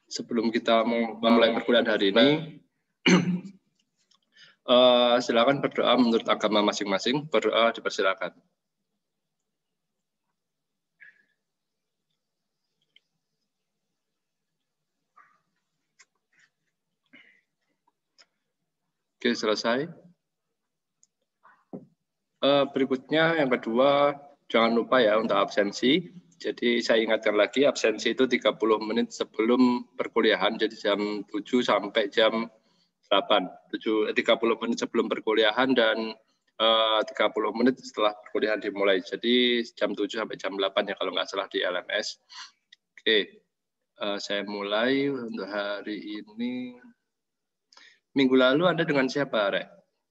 sebelum kita memulai perkuliahan hari ini, silakan berdoa menurut agama masing-masing. Berdoa dipersilakan. Oke, selesai. Berikutnya yang kedua, jangan lupa ya untuk absensi. Jadi saya ingatkan lagi, absensi itu 30 menit sebelum perkuliahan, jadi jam 7 sampai jam 8. 30 menit sebelum perkuliahan dan 30 menit setelah perkuliahan dimulai. Jadi jam 7 sampai jam 8 ya kalau nggak salah di LMS. Oke, saya mulai untuk hari ini. Minggu lalu Anda dengan siapa, Rek,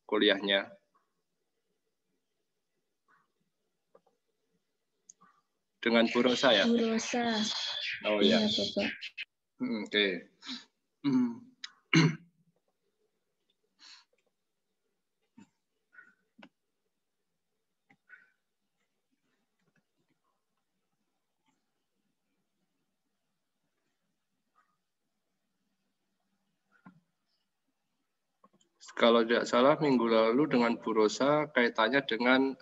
kuliahnya? Dengan Bu Rosa ya? Bu Rosa. Oh iya. Bapak. Oke. Kalau tidak salah minggu lalu dengan Bu Rosa kaitannya dengan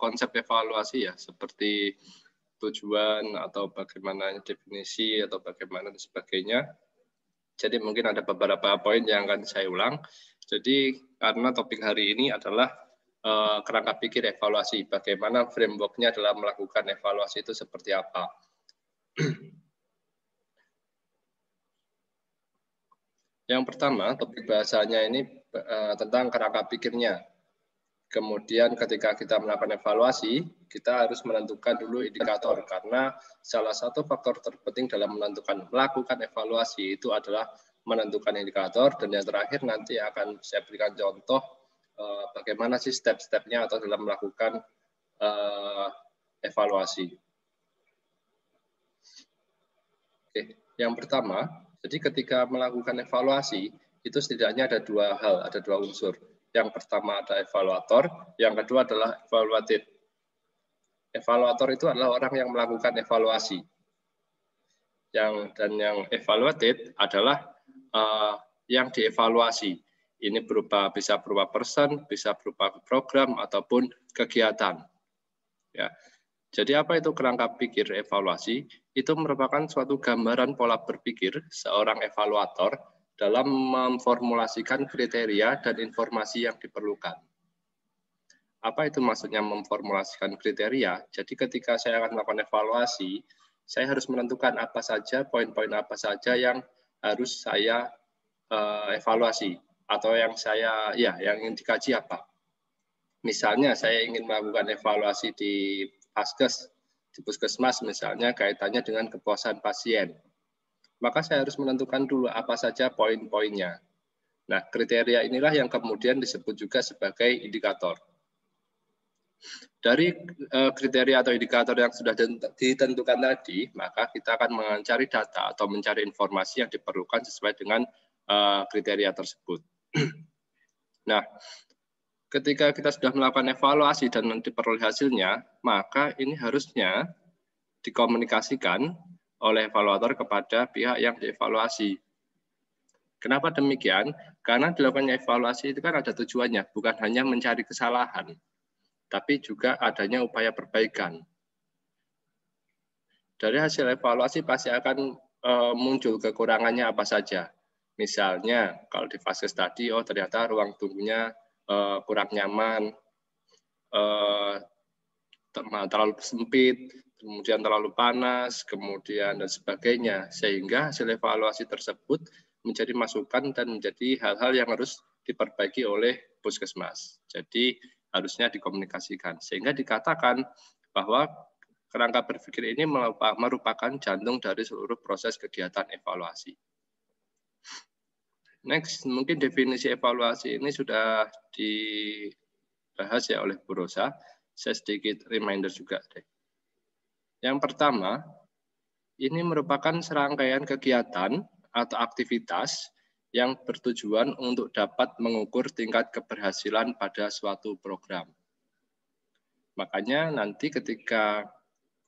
konsep evaluasi ya, seperti tujuan atau bagaimana definisi atau bagaimana dan sebagainya. Jadi mungkin ada beberapa poin yang akan saya ulang. Jadi karena topik hari ini adalah kerangka pikir evaluasi, bagaimana framework-nya dalam melakukan evaluasi itu seperti apa. Yang pertama, topik bahasanya ini tentang kerangka pikirnya. Kemudian ketika kita melakukan evaluasi, kita harus menentukan dulu indikator, karena salah satu faktor terpenting dalam melakukan evaluasi itu adalah menentukan indikator, dan yang terakhir nanti akan saya berikan contoh bagaimana sih step-stepnya atau dalam melakukan evaluasi. Oke, yang pertama, jadi ketika melakukan evaluasi, itu setidaknya ada dua hal, ada dua unsur. Yang pertama ada evaluator, yang kedua adalah evaluated. Evaluator itu adalah orang yang melakukan evaluasi. Dan yang evaluated adalah yang dievaluasi. Ini bisa berupa person, bisa berupa program, ataupun kegiatan. Ya. Jadi apa itu kerangka pikir evaluasi? Itu merupakan suatu gambaran pola berpikir seorang evaluator dalam memformulasikan kriteria dan informasi yang diperlukan. Apa itu maksudnya memformulasikan kriteria? Jadi ketika saya akan melakukan evaluasi, saya harus menentukan apa saja, poin-poin apa saja yang harus saya evaluasi atau yang yang ingin dikaji apa. Misalnya saya ingin melakukan evaluasi di Paskes, di puskesmas misalnya kaitannya dengan kepuasan pasien. Maka saya harus menentukan dulu apa saja poin-poinnya. Nah, kriteria inilah yang kemudian disebut juga sebagai indikator. Dari kriteria atau indikator yang sudah ditentukan tadi, maka kita akan mencari data atau mencari informasi yang diperlukan sesuai dengan kriteria tersebut. Nah, ketika kita sudah melakukan evaluasi dan nanti peroleh hasilnya, maka ini harusnya dikomunikasikan oleh evaluator kepada pihak yang dievaluasi. Kenapa demikian? Karena dilakukannya evaluasi itu kan ada tujuannya, bukan hanya mencari kesalahan, tapi juga adanya upaya perbaikan. Dari hasil evaluasi pasti akan muncul kekurangannya apa saja. Misalnya, kalau di fase tadi, ternyata ruang tunggunya kurang nyaman, terlalu sempit, kemudian terlalu panas, kemudian dan sebagainya, sehingga hasil evaluasi tersebut menjadi masukan dan menjadi hal-hal yang harus diperbaiki oleh puskesmas. Jadi harusnya dikomunikasikan, sehingga dikatakan bahwa kerangka berpikir ini merupakan jantung dari seluruh proses kegiatan evaluasi. Next, mungkin definisi evaluasi ini sudah dibahas ya oleh Bu Rosa. Saya sedikit reminder juga deh. Yang pertama, ini merupakan serangkaian kegiatan atau aktivitas yang bertujuan untuk dapat mengukur tingkat keberhasilan pada suatu program. Makanya nanti ketika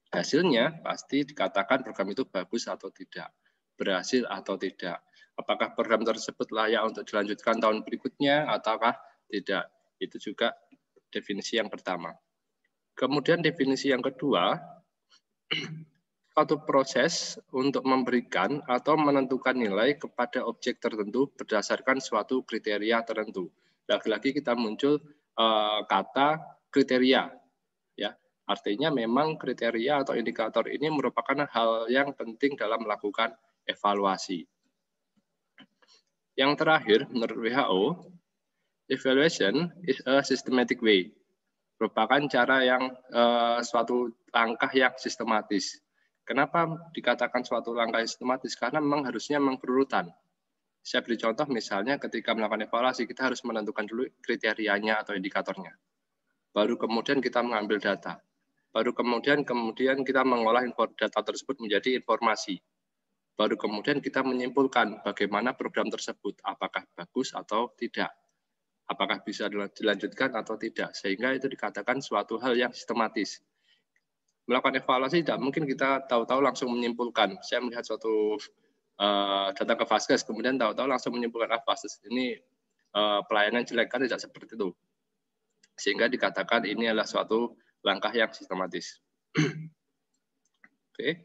hasilnya pasti dikatakan program itu bagus atau tidak. berhasil atau tidak. Apakah program tersebut layak untuk dilanjutkan tahun berikutnya ataukah tidak. Itu juga definisi yang pertama. Kemudian definisi yang kedua, suatu proses untuk memberikan atau menentukan nilai kepada objek tertentu berdasarkan suatu kriteria tertentu. Lagi-lagi kita muncul kata kriteria, ya. Artinya memang kriteria atau indikator ini merupakan hal yang penting dalam melakukan evaluasi. Yang terakhir, menurut WHO, evaluation is a systematic way. Merupakan cara yang suatu langkah yang sistematis. Kenapa dikatakan suatu langkah yang sistematis? Karena memang harusnya berurutan. Saya beri contoh misalnya ketika melakukan evaluasi, kita harus menentukan dulu kriterianya atau indikatornya. Baru kemudian kita mengambil data. Baru kemudian kita mengolah data tersebut menjadi informasi. Baru kemudian kita menyimpulkan bagaimana program tersebut, apakah bagus atau tidak, apakah bisa dilanjutkan atau tidak, sehingga itu dikatakan suatu hal yang sistematis. Melakukan evaluasi tidak mungkin kita tahu-tahu langsung menyimpulkan. Saya melihat suatu datang ke Vaskes, kemudian tahu-tahu langsung menyimpulkan Vaskes ini pelayanan jelek, kan tidak seperti itu. Sehingga dikatakan ini adalah suatu langkah yang sistematis. Oke.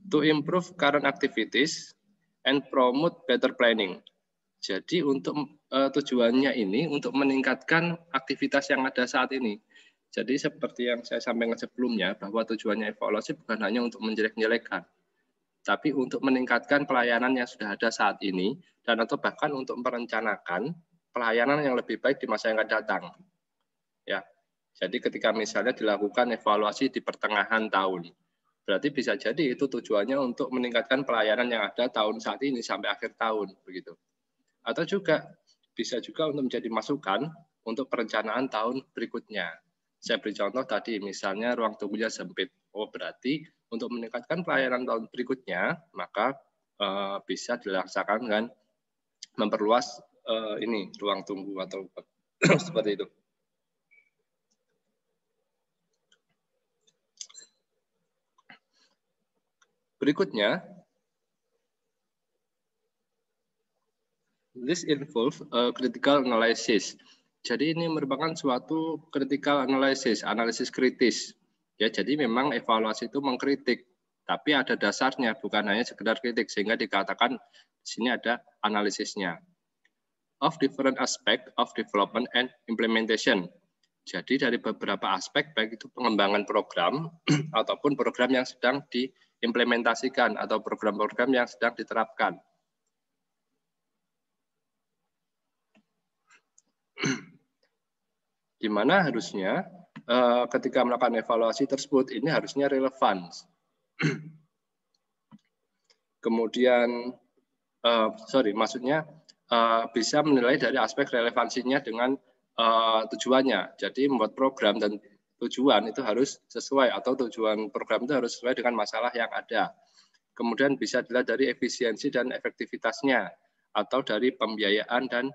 To improve current activities and promote better planning. Jadi untuk tujuannya ini untuk meningkatkan aktivitas yang ada saat ini. Jadi seperti yang saya sampaikan sebelumnya, bahwa tujuannya evaluasi bukan hanya untuk menjelek-jelekan, tapi untuk meningkatkan pelayanan yang sudah ada saat ini, dan atau bahkan untuk merencanakan pelayanan yang lebih baik di masa yang akan datang. Ya, jadi ketika misalnya dilakukan evaluasi di pertengahan tahun, berarti bisa jadi itu tujuannya untuk meningkatkan pelayanan yang ada tahun saat ini sampai akhir tahun, begitu. Atau juga bisa juga untuk menjadi masukan untuk perencanaan tahun berikutnya. Saya beri contoh tadi, misalnya ruang tunggunya sempit. Oh, berarti untuk meningkatkan pelayanan tahun berikutnya, maka bisa dilaksanakan dengan memperluas ini ruang tunggu atau seperti itu. Berikutnya, this involves critical analysis. Jadi ini merupakan suatu critical analysis, analisis kritis. Ya, jadi memang evaluasi itu mengkritik, tapi ada dasarnya, bukan hanya sekedar kritik, sehingga dikatakan di sini ada analisisnya. Of different aspect of development and implementation. Jadi dari beberapa aspek, baik itu pengembangan program ataupun program yang sedang diimplementasikan atau program-program yang sedang diterapkan. Di mana harusnya ketika melakukan evaluasi tersebut ini harusnya relevan. Kemudian, maksudnya bisa menilai dari aspek relevansinya dengan tujuannya. Jadi membuat program dan tujuan itu harus sesuai, atau tujuan program itu harus sesuai dengan masalah yang ada. Kemudian bisa dilihat dari efisiensi dan efektivitasnya, atau dari pembiayaan dan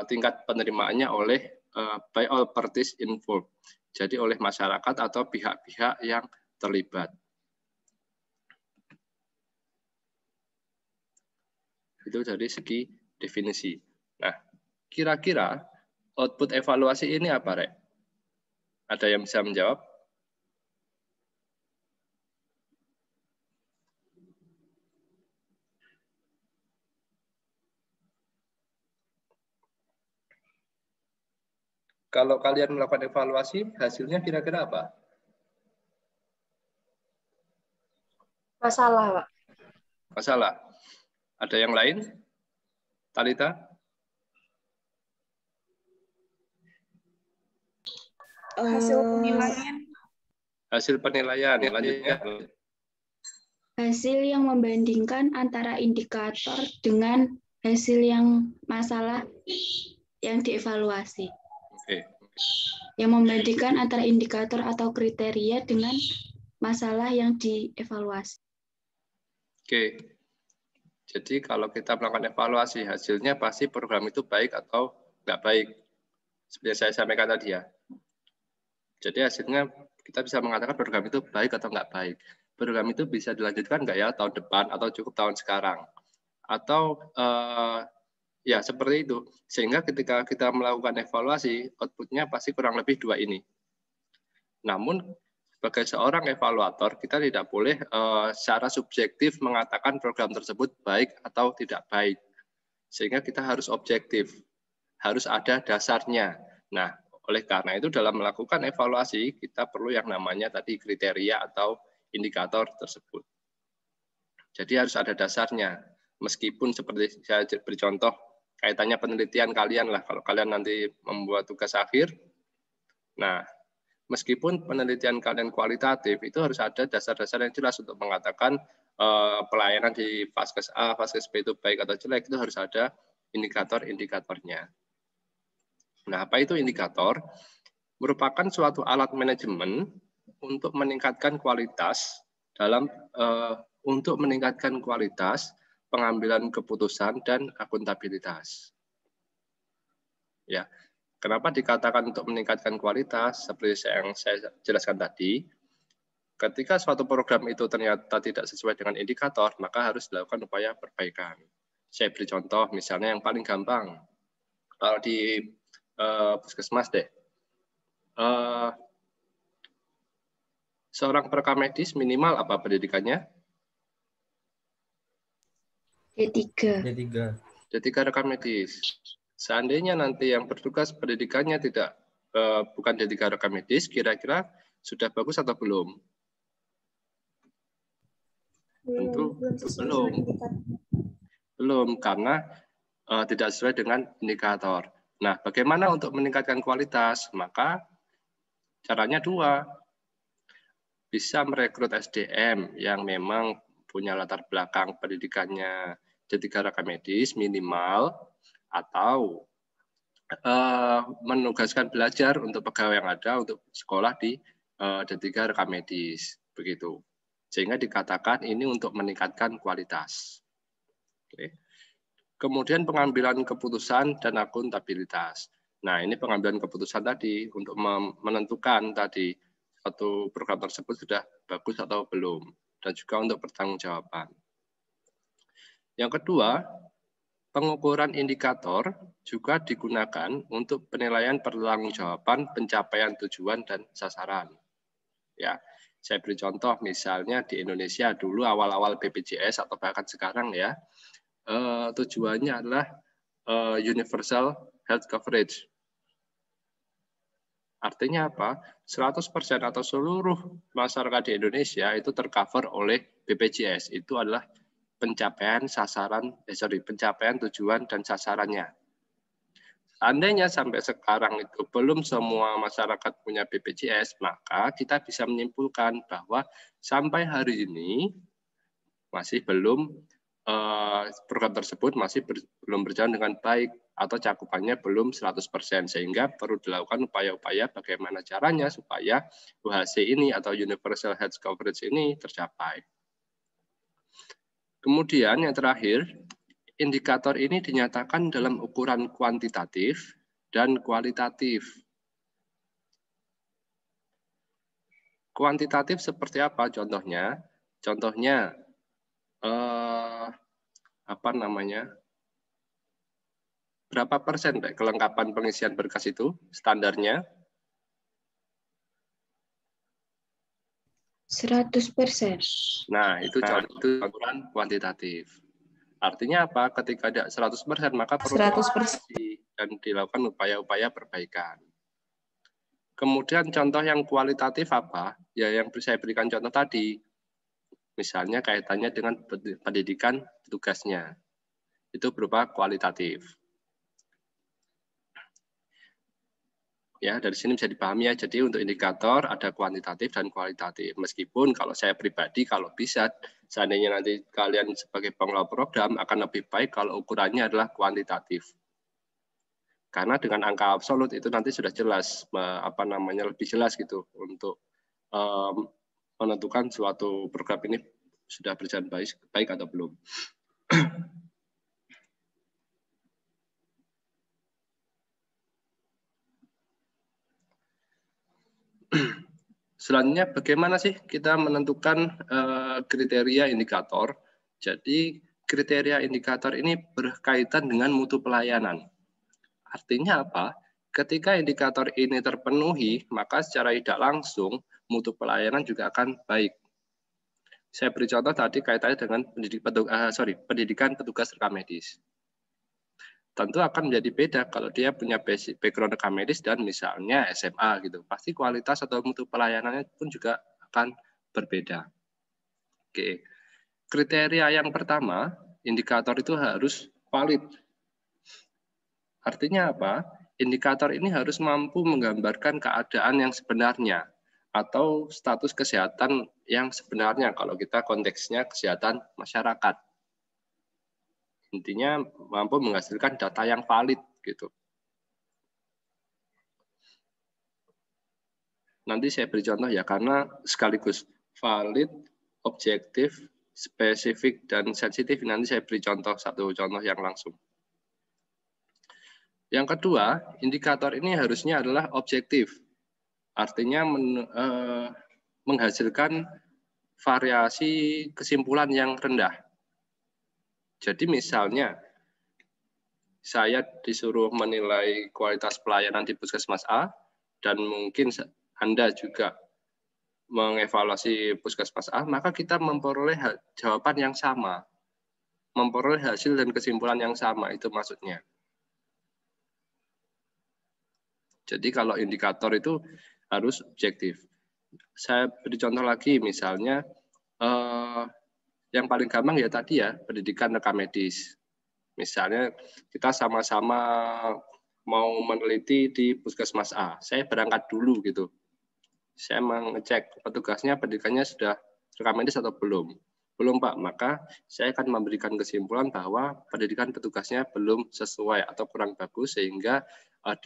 tingkat penerimaannya oleh by all parties involved. Jadi oleh masyarakat atau pihak-pihak yang terlibat. Itu dari segi definisi. Nah, kira-kira output evaluasi ini apa, Rek? Ada yang bisa menjawab? Kalau kalian melakukan evaluasi, hasilnya kira-kira apa? Masalah, Pak. Masalah. Ada yang lain? Talita? Hasil penilaian. Hasil penilaian. Lanjutnya. Hasil yang membandingkan antara indikator dengan hasil yang masalah yang dievaluasi. Oke. Yang membandingkan antara indikator atau kriteria dengan masalah yang dievaluasi. Oke. Jadi kalau kita melakukan evaluasi, hasilnya pasti program itu baik atau nggak baik. Seperti saya sampaikan tadi ya. Jadi hasilnya kita bisa mengatakan program itu baik atau nggak baik. program itu bisa dilanjutkan nggak ya tahun depan atau cukup tahun sekarang, atau ya seperti itu. Sehingga ketika kita melakukan evaluasi, outputnya pasti kurang lebih dua ini. Namun sebagai seorang evaluator, kita tidak boleh secara subjektif mengatakan program tersebut baik atau tidak baik. Sehingga kita harus objektif, harus ada dasarnya. Nah, oleh karena itu dalam melakukan evaluasi, kita perlu yang namanya tadi kriteria atau indikator tersebut. Jadi harus ada dasarnya. Meskipun seperti saya beri contoh, kaitannya penelitian kalian lah, kalau kalian nanti membuat tugas akhir, nah, meskipun penelitian kalian kualitatif, itu harus ada dasar-dasar yang jelas untuk mengatakan pelayanan di Vaskes A, Vaskes B itu baik atau jelek, itu harus ada indikator-indikatornya. Nah, apa itu indikator? Merupakan suatu alat manajemen untuk meningkatkan kualitas pengambilan keputusan dan akuntabilitas. Ya, kenapa dikatakan untuk meningkatkan kualitas? Seperti yang saya jelaskan tadi, ketika suatu program itu ternyata tidak sesuai dengan indikator, maka harus dilakukan upaya perbaikan. Saya beri contoh, misalnya yang paling gampang, kalau di puskesmas deh, seorang perekam medis minimal apa pendidikannya? D3. D3 rekam medis. Seandainya nanti yang bertugas pendidikannya bukan D3 rekam medis, kira-kira sudah bagus atau belum? Tentu belum, karena tidak sesuai dengan indikator. Nah, bagaimana untuk meningkatkan kualitas? Maka caranya dua. Bisa merekrut SDM yang memang punya latar belakang pendidikannya D3 rekam medis minimal, atau menugaskan belajar untuk pegawai yang ada untuk sekolah di D3 rekam medis, begitu. Sehingga dikatakan ini untuk meningkatkan kualitas. Oke. Kemudian pengambilan keputusan dan akuntabilitas. Nah, ini pengambilan keputusan tadi untuk menentukan tadi satu program tersebut sudah bagus atau belum, dan juga untuk pertanggungjawaban. Yang kedua, pengukuran indikator juga digunakan untuk penilaian pertanggungjawaban pencapaian tujuan dan sasaran. Ya, saya beri contoh misalnya di Indonesia dulu awal-awal BPJS atau bahkan sekarang ya, tujuannya adalah universal health coverage. Artinya apa? 100% atau seluruh masyarakat di Indonesia itu tercover oleh BPJS. Itu adalah pencapaian tujuan dan sasarannya. Andainya sampai sekarang itu belum semua masyarakat punya BPJS, maka kita bisa menyimpulkan bahwa sampai hari ini masih belum program tersebut belum berjalan dengan baik atau cakupannya belum 100%, sehingga perlu dilakukan upaya-upaya bagaimana caranya supaya UHC ini atau Universal Health Coverage ini tercapai. Kemudian yang terakhir, indikator ini dinyatakan dalam ukuran kuantitatif dan kualitatif. Kuantitatif seperti apa contohnya? Contohnya berapa persen kelengkapan pengisian berkas itu standarnya? 100%. Nah, itu ukuran kuantitatif. Artinya apa? Ketika tidak 100%, maka perlu 100% dan dilakukan upaya-upaya perbaikan. Kemudian contoh yang kualitatif apa? Ya yang saya berikan contoh tadi. Misalnya kaitannya dengan pendidikan tugasnya. Itu berupa kualitatif. Ya, dari sini bisa dipahami ya. Jadi untuk indikator ada kuantitatif dan kualitatif. Meskipun kalau saya pribadi, kalau bisa, seandainya nanti kalian sebagai pengelola program akan lebih baik kalau ukurannya adalah kuantitatif. Karena dengan angka absolut itu nanti sudah jelas, lebih jelas gitu untuk menentukan suatu program ini sudah berjalan baik atau belum. Selanjutnya, bagaimana sih kita menentukan kriteria indikator? Jadi, kriteria indikator ini berkaitan dengan mutu pelayanan. Artinya apa? Ketika indikator ini terpenuhi, maka secara tidak langsung mutu pelayanan juga akan baik. Saya beri contoh tadi kaitannya dengan pendidikan petugas rekam medis. Tentu akan menjadi beda kalau dia punya background rekam medis dan misalnya SMA gitu. Pasti kualitas atau mutu pelayanannya pun juga akan berbeda. Oke. Kriteria yang pertama, indikator itu harus valid. Artinya apa? Indikator ini harus mampu menggambarkan keadaan yang sebenarnya atau status kesehatan yang sebenarnya kalau kita konteksnya kesehatan masyarakat. Intinya mampu menghasilkan data yang valid gitu. Nanti saya beri contoh ya, karena sekaligus valid, objektif, spesifik, dan sensitif. Nanti saya beri satu contoh yang langsung. Yang kedua, indikator ini harusnya adalah objektif. Artinya menghasilkan variasi kesimpulan yang rendah. Jadi misalnya, saya disuruh menilai kualitas pelayanan di Puskesmas A, dan mungkin Anda juga mengevaluasi Puskesmas A, maka kita memperoleh jawaban yang sama. Memperoleh hasil dan kesimpulan yang sama, itu maksudnya. Jadi kalau indikator itu harus objektif. Saya beri contoh lagi, misalnya yang paling gampang ya tadi ya, pendidikan rekam medis. Misalnya kita sama-sama mau meneliti di Puskesmas A, saya berangkat dulu gitu. Saya mengecek petugasnya pendidikannya sudah rekam medis atau belum. Belum Pak, maka saya akan memberikan kesimpulan bahwa pendidikan petugasnya belum sesuai atau kurang bagus sehingga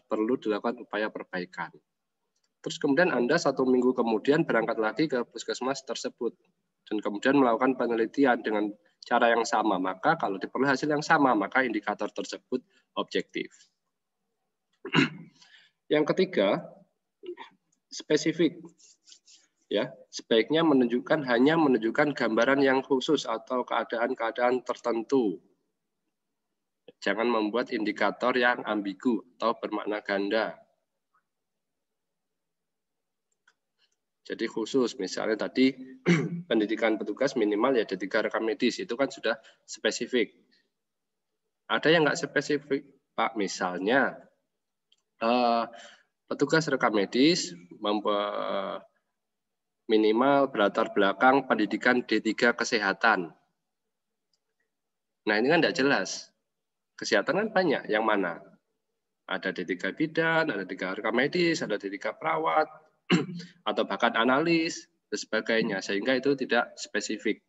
perlu dilakukan upaya perbaikan. Terus kemudian Anda 1 minggu kemudian berangkat lagi ke Puskesmas tersebut dan kemudian melakukan penelitian dengan cara yang sama, maka kalau diperoleh hasil yang sama, maka indikator tersebut objektif. Yang ketiga, spesifik. Ya, sebaiknya hanya menunjukkan gambaran yang khusus atau keadaan-keadaan tertentu. Jangan membuat indikator yang ambigu atau bermakna ganda. Jadi khusus, misalnya tadi pendidikan petugas minimal ya ada 3 rekam medis, itu kan sudah spesifik. Ada yang nggak spesifik, Pak, misalnya petugas rekam medis minimal berlatar belakang pendidikan D3 kesehatan. Nah ini kan tidak jelas. Kesehatan kan banyak, yang mana? Ada D3 bidan, ada D3 rekam medis, ada D3 perawat, atau bahkan analis, dan sebagainya. Sehingga itu tidak spesifik.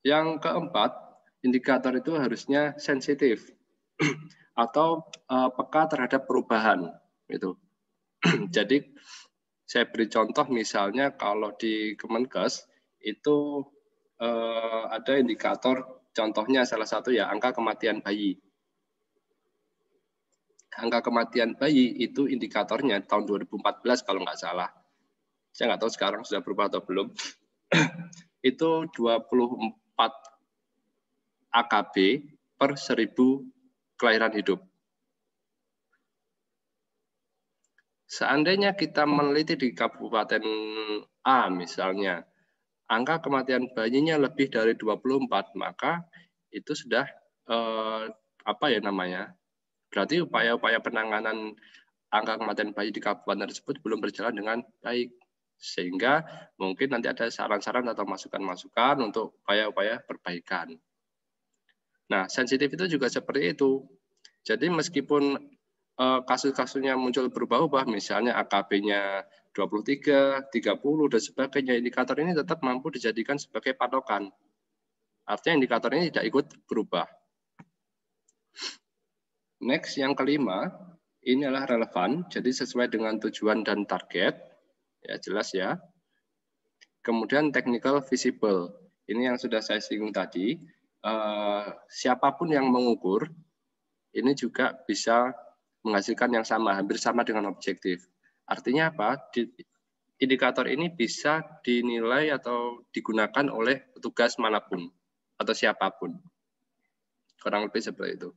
Yang keempat, indikator itu harusnya sensitif atau peka terhadap perubahan. Gitu. Jadi saya beri contoh misalnya kalau di Kemenkes itu ada indikator, contohnya salah satu ya angka kematian bayi. Angka kematian bayi itu indikatornya tahun 2014 kalau nggak salah. Saya nggak tahu sekarang sudah berubah atau belum. Itu 24 AKB per 1000 kelahiran hidup. Seandainya kita meneliti di Kabupaten A misalnya, angka kematian bayinya lebih dari 24, maka itu sudah berarti upaya-upaya penanganan angka kematian bayi di kabupaten tersebut belum berjalan dengan baik. Sehingga mungkin nanti ada saran-saran atau masukan-masukan untuk upaya-upaya perbaikan. Nah, sensitif itu juga seperti itu. Jadi meskipun kasus-kasusnya muncul berubah-ubah, misalnya AKB-nya 23, 30, dan sebagainya, indikator ini tetap mampu dijadikan sebagai patokan. Artinya indikator ini tidak ikut berubah. Next, yang kelima, ini adalah relevan, jadi sesuai dengan tujuan dan target. Ya, jelas ya. Kemudian technical visible. Ini yang sudah saya singgung tadi. Siapapun yang mengukur, ini juga bisa menghasilkan yang sama, hampir sama dengan objektif. Artinya apa? Indikator ini bisa dinilai atau digunakan oleh petugas manapun atau siapapun. Kurang lebih seperti itu.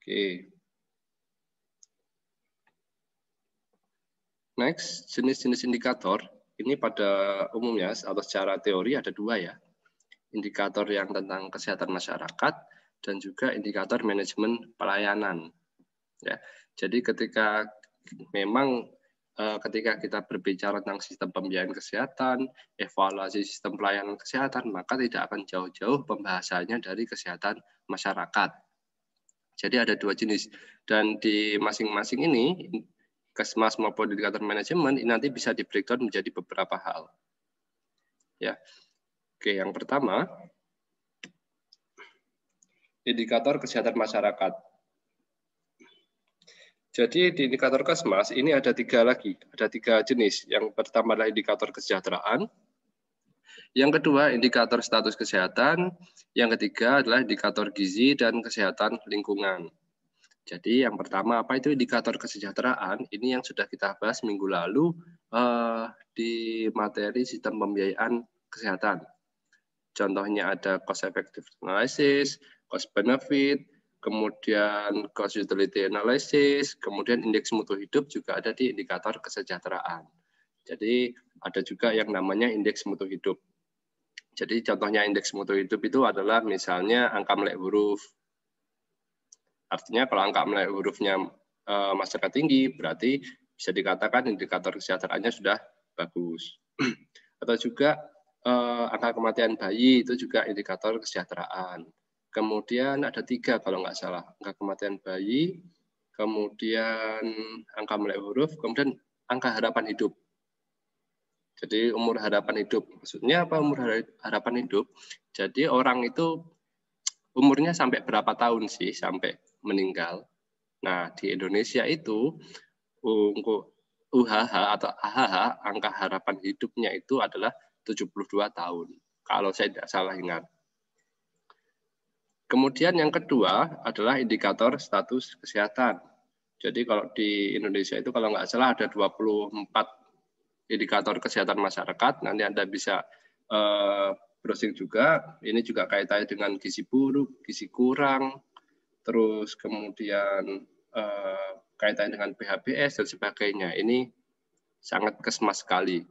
Oke. Next, jenis-jenis indikator ini pada umumnya atau secara teori ada dua ya. Indikator yang tentang kesehatan masyarakat dan juga indikator manajemen pelayanan. Ya, jadi ketika kita berbicara tentang sistem pembiayaan kesehatan, evaluasi sistem pelayanan kesehatan, maka tidak akan jauh-jauh pembahasannya dari kesehatan masyarakat. Jadi ada dua jenis, dan di masing-masing ini Kesmas maupun indikator manajemen ini nanti bisa di breakdown menjadi beberapa hal. Ya, oke, yang pertama indikator kesehatan masyarakat. Jadi di indikator Kesmas ini ada tiga jenis. Yang pertama adalah indikator kesejahteraan, yang kedua indikator status kesehatan, yang ketiga adalah indikator gizi dan kesehatan lingkungan. Jadi yang pertama apa itu indikator kesejahteraan? Ini yang sudah kita bahas minggu lalu di materi sistem pembiayaan kesehatan. Contohnya ada cost effective analysis, cost benefit, kemudian cost utility analysis, kemudian indeks mutu hidup juga ada di indikator kesejahteraan. Jadi ada juga yang namanya indeks mutu hidup. Jadi contohnya indeks mutu hidup itu adalah misalnya angka melek huruf. Artinya kalau angka melek hurufnya masyarakat tinggi, berarti bisa dikatakan indikator kesejahteraannya sudah bagus. Atau juga angka kematian bayi itu juga indikator kesejahteraan. Kemudian ada 3 kalau nggak salah, angka kematian bayi, kemudian angka melek huruf, kemudian angka harapan hidup. Jadi umur harapan hidup, maksudnya apa umur harapan hidup? Jadi orang itu umurnya sampai berapa tahun sih sampai meninggal? Nah, di Indonesia itu untuk UHH atau AHH, angka harapan hidupnya itu adalah 72 tahun, kalau saya tidak salah ingat. Kemudian yang kedua adalah indikator status kesehatan. Jadi kalau di Indonesia itu kalau nggak salah ada 24 indikator kesehatan masyarakat, nanti Anda bisa browsing juga, ini juga kaitannya dengan gizi buruk, gizi kurang, terus kemudian kaitannya dengan PHBS dan sebagainya. Ini sangat Kesmas sekali.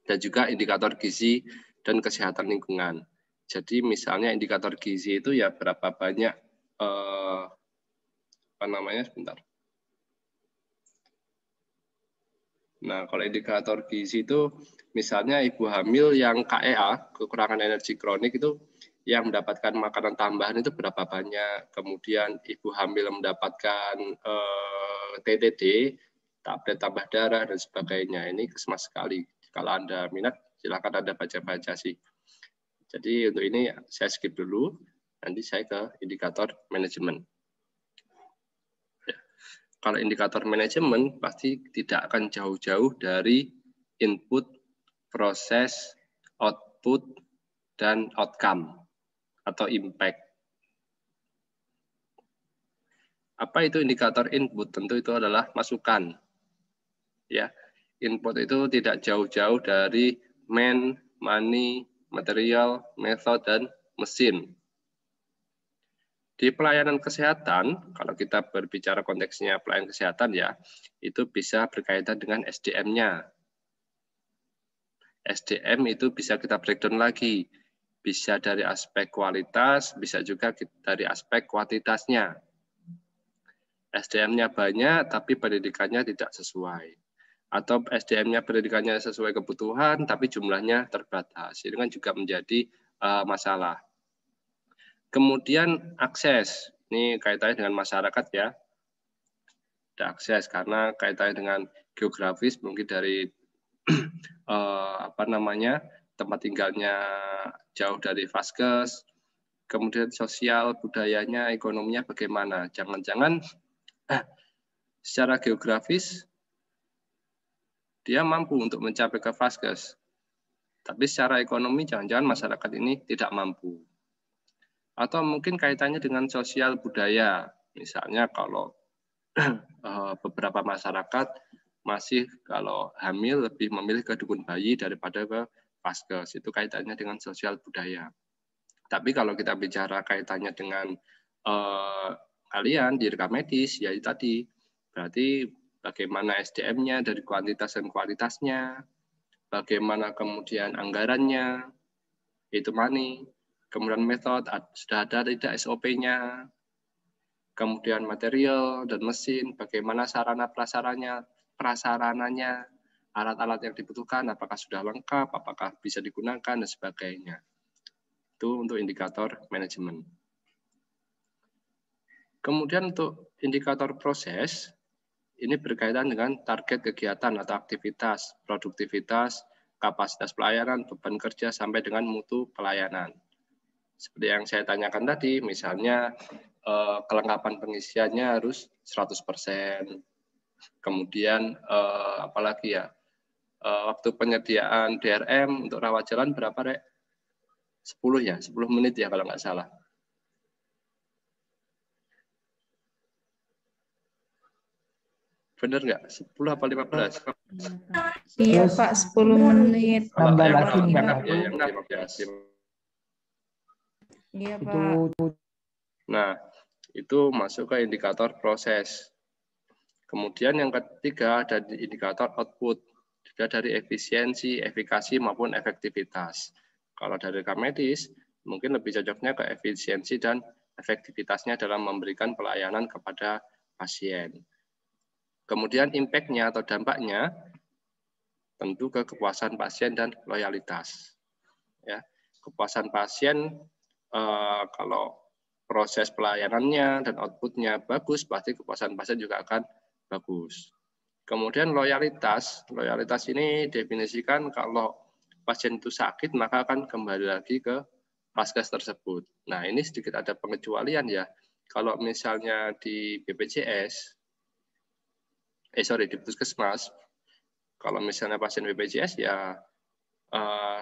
Dan juga indikator gizi dan kesehatan lingkungan. Jadi misalnya indikator gizi itu ya berapa banyak sebentar. Nah, kalau indikator gizi itu misalnya ibu hamil yang KEA, kekurangan energi kronik itu yang mendapatkan makanan tambahan itu berapa banyak. Kemudian ibu hamil mendapatkan TTD, tablet tambah darah dan sebagainya. Ini Kesmas sekali. Kalau Anda minat, silakan Anda baca-baca sih. Jadi untuk ini saya skip dulu. Nanti saya ke indikator manajemen. Kalau indikator manajemen pasti tidak akan jauh-jauh dari input, proses, output, dan outcome atau impact. Apa itu indikator input? Tentu itu adalah masukan. Ya, input itu tidak jauh-jauh dari man, money, material, method, dan mesin. Di pelayanan kesehatan, kalau kita berbicara konteksnya pelayanan kesehatan ya, itu bisa berkaitan dengan SDM-nya. SDM itu bisa kita breakdown lagi. Bisa dari aspek kualitas, bisa juga dari aspek kuantitasnya. SDM-nya banyak, tapi pendidikannya tidak sesuai. Atau SDM-nya pendidikannya sesuai kebutuhan, tapi jumlahnya terbatas. Ini kan juga menjadi masalah. Kemudian akses, ini kaitannya dengan masyarakat ya. Ada akses karena kaitannya dengan geografis, mungkin dari tempat tinggalnya jauh dari vaskes, kemudian sosial, budayanya, ekonominya bagaimana. Jangan-jangan secara geografis dia mampu untuk mencapai ke Vaskes. Tapi secara ekonomi jangan-jangan masyarakat ini tidak mampu. Atau mungkin kaitannya dengan sosial budaya. Misalnya kalau beberapa masyarakat masih kalau hamil lebih memilih ke dukun bayi daripada ke Vaskes. Itu kaitannya dengan sosial budaya. Tapi kalau kita bicara kaitannya dengan kalian di rekam medis, ya itu tadi. Berarti bagaimana SDM-nya dari kuantitas dan kualitasnya, bagaimana kemudian anggarannya, itu money, kemudian metode, sudah ada tidak SOP-nya, kemudian material dan mesin, bagaimana sarana prasarananya, alat-alat yang dibutuhkan, apakah sudah lengkap, apakah bisa digunakan, dan sebagainya. Itu untuk indikator manajemen. Kemudian untuk indikator proses, ini berkaitan dengan target kegiatan atau aktivitas, produktivitas, kapasitas pelayanan, beban kerja, sampai dengan mutu pelayanan. Seperti yang saya tanyakan tadi, misalnya kelengkapan pengisiannya harus 100%. Kemudian apalagi ya, waktu penyediaan DRM untuk rawat jalan berapa, Rek? 10 ya, 10 menit ya kalau nggak salah. Bener nggak? 10 apa 15? Iya Pak, 10 menit. Kalau Tambah yang lagi nih Pak. ya yang 15. Iya Pak. Nah, itu masuk ke indikator proses. Kemudian yang ketiga ada indikator output. Juga dari efisiensi, efikasi maupun efektivitas. Kalau dari rekam medis, mungkin lebih cocoknya ke efisiensi dan efektivitasnya dalam memberikan pelayanan kepada pasien. Kemudian impact-nya atau dampaknya tentu ke kepuasan pasien dan loyalitas. Ya, kepuasan pasien kalau proses pelayanannya dan output-nya bagus, pasti kepuasan pasien juga akan bagus. Kemudian loyalitas ini definisikan kalau pasien itu sakit maka akan kembali lagi ke Vaskes tersebut. Nah ini sedikit ada pengecualian ya. Kalau misalnya di BPJS, di Puskesmas, kalau misalnya pasien BPJS ya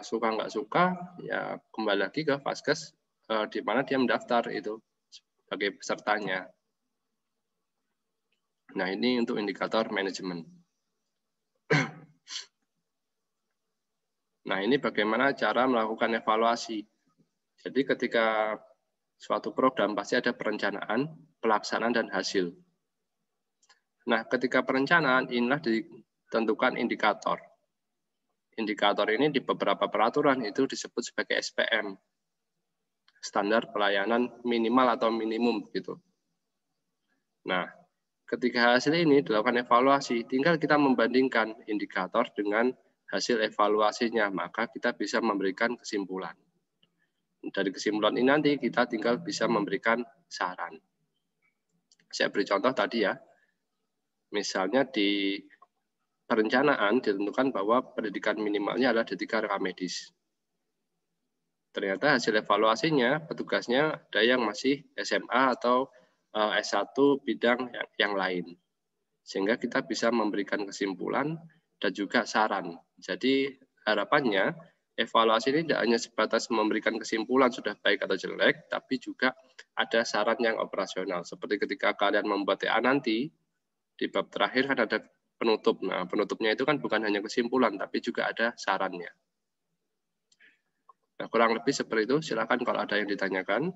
suka nggak suka ya kembali lagi ke Vaskes di mana dia mendaftar itu sebagai pesertanya. Nah ini untuk indikator manajemen. Nah ini bagaimana cara melakukan evaluasi. Jadi ketika suatu program pasti ada perencanaan, pelaksanaan, dan hasil. Nah ketika perencanaan inilah ditentukan indikator. Indikator ini di beberapa peraturan itu disebut sebagai SPM, standar pelayanan minimal atau minimum gitu. Nah, ketika hasil ini dilakukan evaluasi, tinggal kita membandingkan indikator dengan hasil evaluasinya, maka kita bisa memberikan kesimpulan. Dari kesimpulan ini nanti kita tinggal bisa memberikan saran. Saya beri contoh tadi ya, misalnya di perencanaan ditentukan bahwa pendidikan minimalnya adalah D3 rekam medis. Ternyata hasil evaluasinya, petugasnya ada yang masih SMA atau S1 bidang yang lain. Sehingga kita bisa memberikan kesimpulan dan juga saran. Jadi harapannya evaluasi ini tidak hanya sebatas memberikan kesimpulan sudah baik atau jelek, tapi juga ada saran yang operasional. Seperti ketika kalian membuat TA nanti, di bab terakhir kan ada penutup. Nah, penutupnya itu kan bukan hanya kesimpulan, tapi juga ada sarannya. Nah, kurang lebih seperti itu. Silakan kalau ada yang ditanyakan.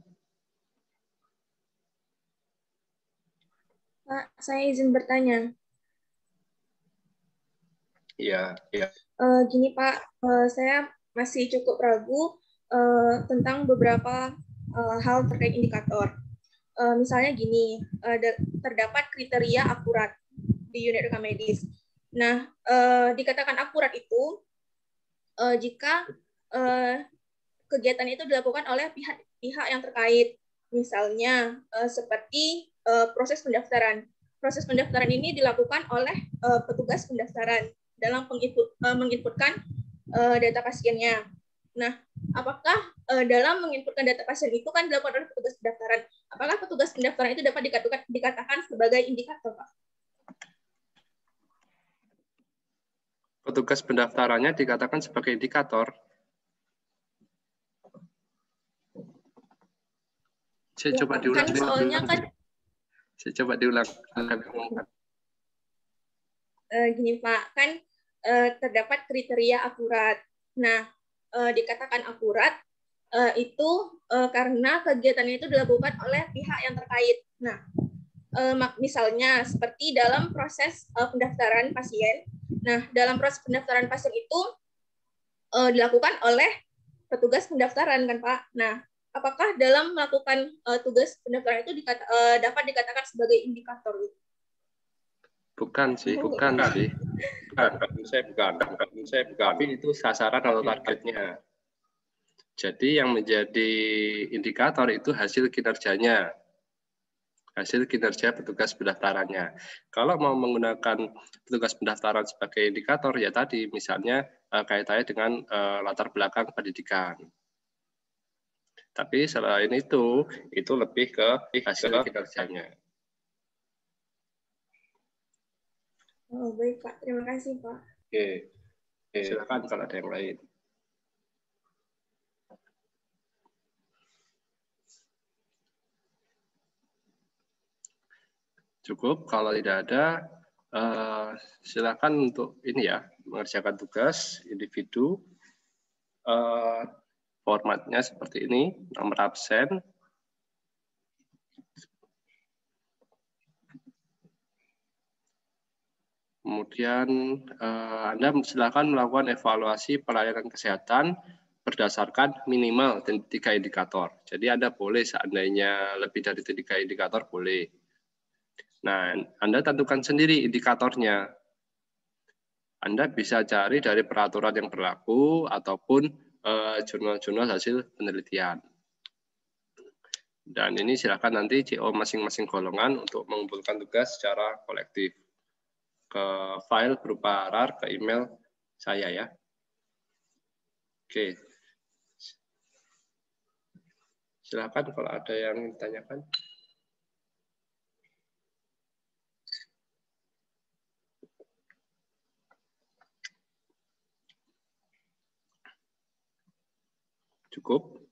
Pak, saya izin bertanya. Iya. Gini Pak, saya masih cukup ragu tentang beberapa hal terkait indikator. Misalnya gini, terdapat kriteria akurat di unit rekam medis. Nah, dikatakan akurat itu jika kegiatan itu dilakukan oleh pihak yang terkait. Misalnya seperti proses pendaftaran. Proses pendaftaran ini dilakukan oleh petugas pendaftaran dalam menginputkan data pasiennya. Nah, apakah dalam menginputkan data pasien itu kan dilakukan oleh petugas pendaftaran? Apakah petugas pendaftaran itu dapat dikatakan sebagai indikator, Pak? petugas pendaftarannya dikatakan sebagai indikator. Saya coba diulang. Kan soalnya kan Saya coba diulang. Gini Pak, kan terdapat kriteria akurat. Nah, dikatakan akurat itu karena kegiatannya itu dilakukan oleh pihak yang terkait. Nah, misalnya seperti dalam proses pendaftaran pasien. Nah, dalam proses pendaftaran pasien itu dilakukan oleh petugas pendaftaran kan Pak. Nah, apakah dalam melakukan tugas pendaftaran itu dapat dikatakan sebagai indikator? Bukan sih. Saya bukan. Tapi itu sasaran atau targetnya. Jadi yang menjadi indikator itu hasil kinerjanya. Hasil kinerja petugas pendaftarannya. Kalau mau menggunakan petugas pendaftaran sebagai indikator, ya tadi misalnya kaitannya dengan latar belakang pendidikan. Tapi selain itu lebih ke hasil kinerjanya. Oh, baik Pak, terima kasih Pak. Oke. Silakan kalau ada yang lain. Cukup, kalau tidak ada, silakan untuk ini ya, mengerjakan tugas individu. Formatnya seperti ini, nomor absen, kemudian Anda silakan melakukan evaluasi pelayanan kesehatan berdasarkan minimal 3 indikator. Jadi Anda boleh seandainya lebih dari 3 indikator boleh. Nah, Anda tentukan sendiri indikatornya. Anda bisa cari dari peraturan yang berlaku ataupun jurnal-jurnal hasil penelitian. Dan ini silakan nanti CO masing-masing golongan untuk mengumpulkan tugas secara kolektif ke file berupa RAR ke email saya ya. Oke. Silakan kalau ada yang ditanyakan. Cukup.